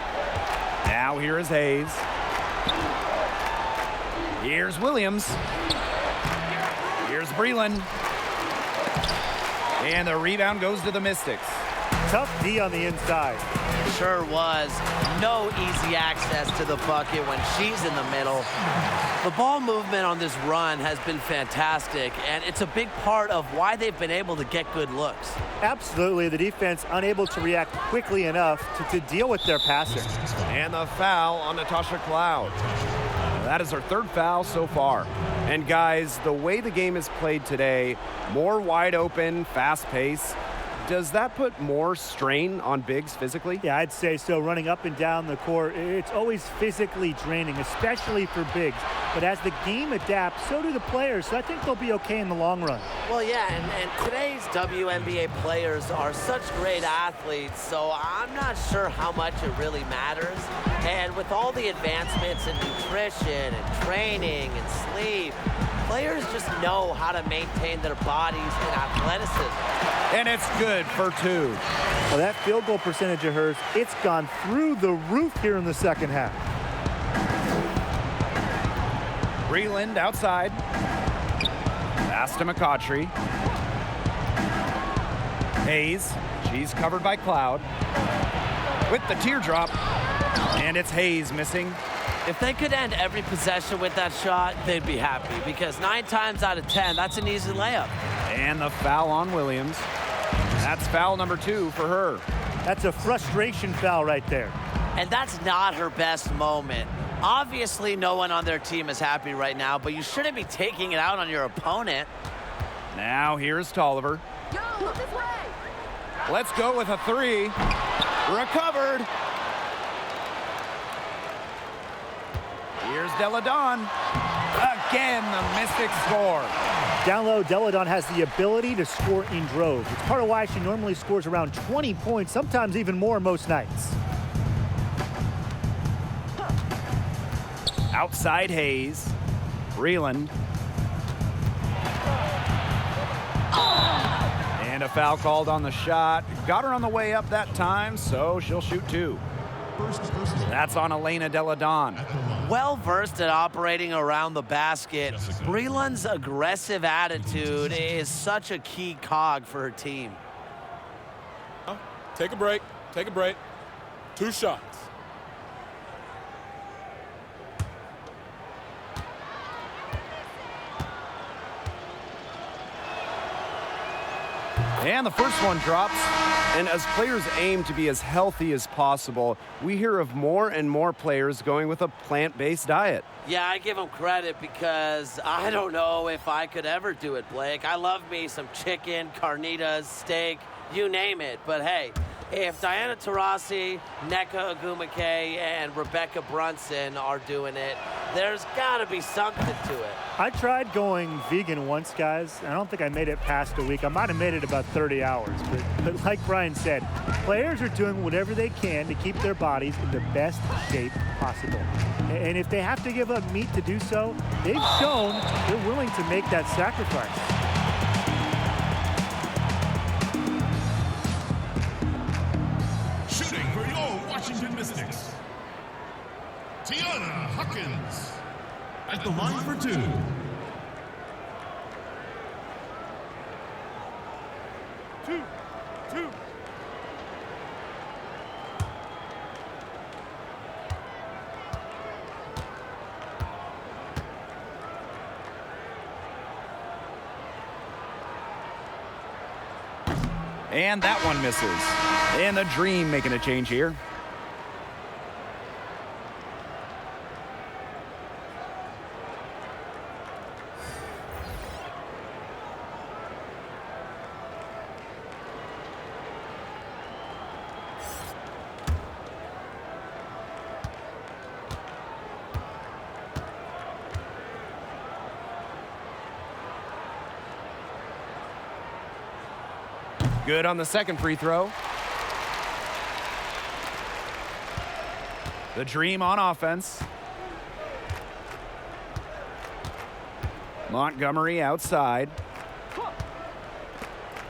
Now here is Hayes. Here's Williams. Here's Breland. And the rebound goes to the Mystics. Tough D on the inside. Sure was. No easy access to the bucket when she's in the middle. The ball movement on this run has been fantastic, and it's a big part of why they've been able to get good looks. Absolutely, the defense unable to react quickly enough to deal with their passer. And the foul on Natasha Cloud. That is her third foul so far. And guys, the way the game is played today, more wide open, fast pace, does that put more strain on bigs physically? Yeah, I'd say so. Running up and down the court, it's always physically draining, especially for bigs. But as the game adapts, so do the players. So I think they'll be okay in the long run. Well, yeah, and today's WNBA players are such great athletes, so I'm not sure how much it really matters. And with all the advancements in nutrition and training and sleep, players just know how to maintain their bodies and athleticism. And it's good for 2. Well, that field goal percentage of hers, it's gone through the roof here in the second half. Breland outside. Pass to McCautry. Hayes. She's covered by Cloud. With the teardrop. And it's Hayes missing. If they could end every possession with that shot, they'd be happy, because 9 times out of 10, that's an easy layup. And the foul on Williams. That's foul number 2 for her. That's a frustration foul right there. And that's not her best moment. Obviously, no one on their team is happy right now, but you shouldn't be taking it out on your opponent. Now here's Tolliver. Go, look this way. Let's go with a 3. Recovered. Here's Deladon. Again, the Mystics score. Down low, Deladon has the ability to score in droves. It's part of why she normally scores around 20 points, sometimes even more most nights. Outside Hayes. Breland. And a foul called on the shot. Got her on the way up that time, so she'll shoot 2. That's on Elena Deladon. Well-versed at operating around the basket, Breland's aggressive attitude is such a key cog for her team. Take a break. Take a break. 2 shots. And the first one drops. And as players aim to be as healthy as possible, we hear of more and more players going with a plant-based diet. Yeah, I give them credit because I don't know if I could ever do it, Blake. I love me some chicken, carnitas, steak, you name it. But hey, if Diana Taurasi, Nneka Ogwumike, and Rebecca Brunson are doing it, there's got to be something to it. I tried going vegan once, guys. I don't think I made it past a week. I might have made it about 30 hours. But like Brian said, players are doing whatever they can to keep their bodies in the best shape possible. And if they have to give up meat to do so, they've shown they're willing to make that sacrifice. Shooting for your Washington Mystics, Tiana Hawkins at the line for 2. Two. And that one misses. And the Dream making a change here. Good on the second free throw. The Dream on offense. Montgomery outside.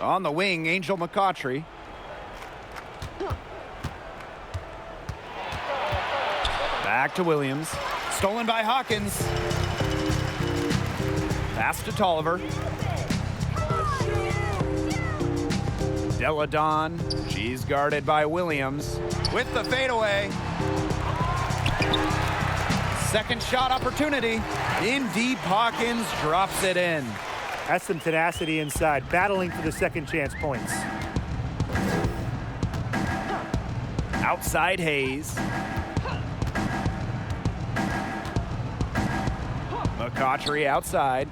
On the wing, Angel McCautry. Back to Williams. Stolen by Hawkins. Pass to Tolliver. Deladon, she's guarded by Williams with the fadeaway. Second shot opportunity. In deep, Hawkins drops it in. That's some tenacity inside, battling for the second chance points. Outside Hayes. McCautry outside.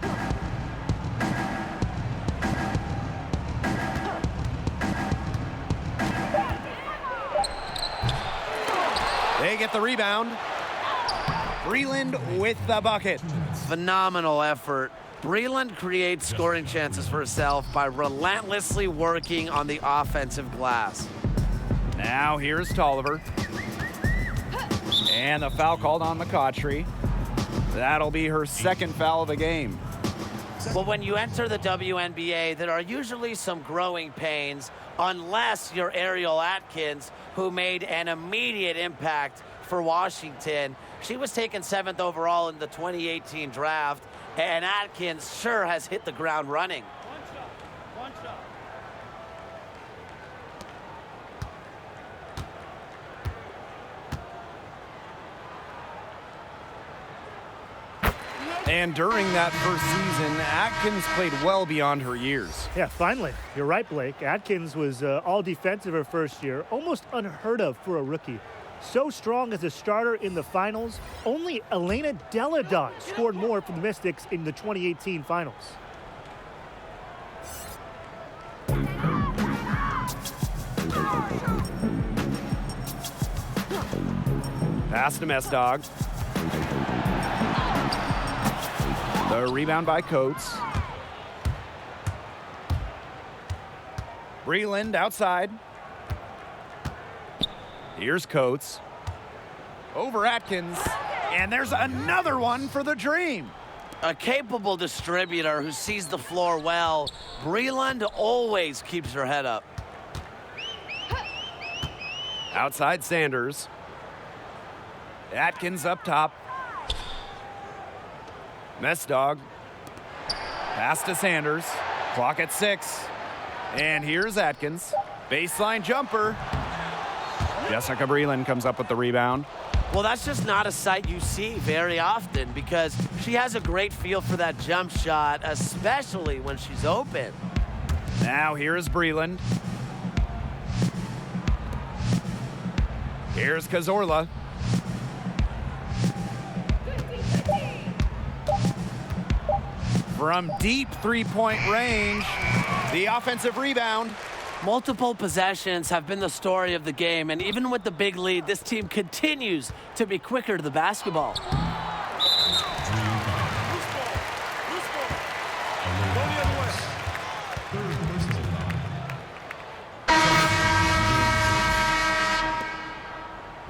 They get the rebound. Breland with the bucket. Phenomenal effort. Breland creates scoring chances for herself by relentlessly working on the offensive glass. Now here's Tolliver. And the foul called on McCautry. That'll be her second foul of the game. But when you enter the WNBA, there are usually some growing pains, unless you're Ariel Atkins, who made an immediate impact for Washington. She was taken 7th overall in the 2018 draft, and Atkins sure has hit the ground running. One shot. And during that first season, Atkins played well beyond her years. Yeah, finally. You're right, Blake. Atkins was all defensive her first year, almost unheard of for a rookie. So strong as a starter in the finals, only Elena Deladon scored more for the Mystics in the 2018 finals. Pass to Mestdog. The rebound by Coates. Breland outside. Here's Coates. Over Atkins. And there's another one for the Dream. A capable distributor who sees the floor well. Breland always keeps her head up. Outside Sanders. Atkins up top. Mestdog. Pass to Sanders. Clock at 6. And here's Atkins. Baseline jumper. Jessica Breland comes up with the rebound. Well, that's just not a sight you see very often because she has a great feel for that jump shot, especially when she's open. Now here's Breland. Here's Cazorla. From deep three-point range, the offensive rebound. Multiple possessions have been the story of the game, and even with the big lead, this team continues to be quicker to the basketball.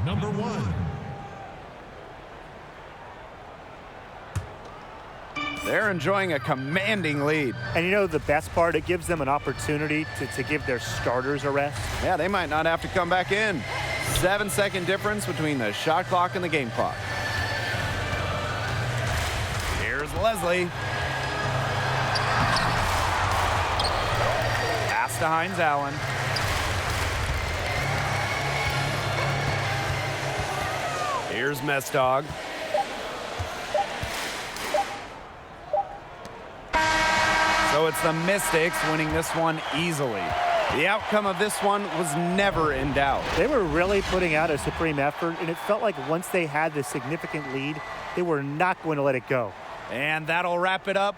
Number 1. They're enjoying a commanding lead. And you know the best part, it gives them an opportunity to give their starters a rest. Yeah, they might not have to come back in. 7-second difference between the shot clock and the game clock. Here's Leslie. Pass to Hines Allen. Here's Mestog. So it's the Mystics winning this one easily. The outcome of this one was never in doubt. They were really putting out a supreme effort, and it felt like once they had this significant lead, they were not going to let it go. And that'll wrap it up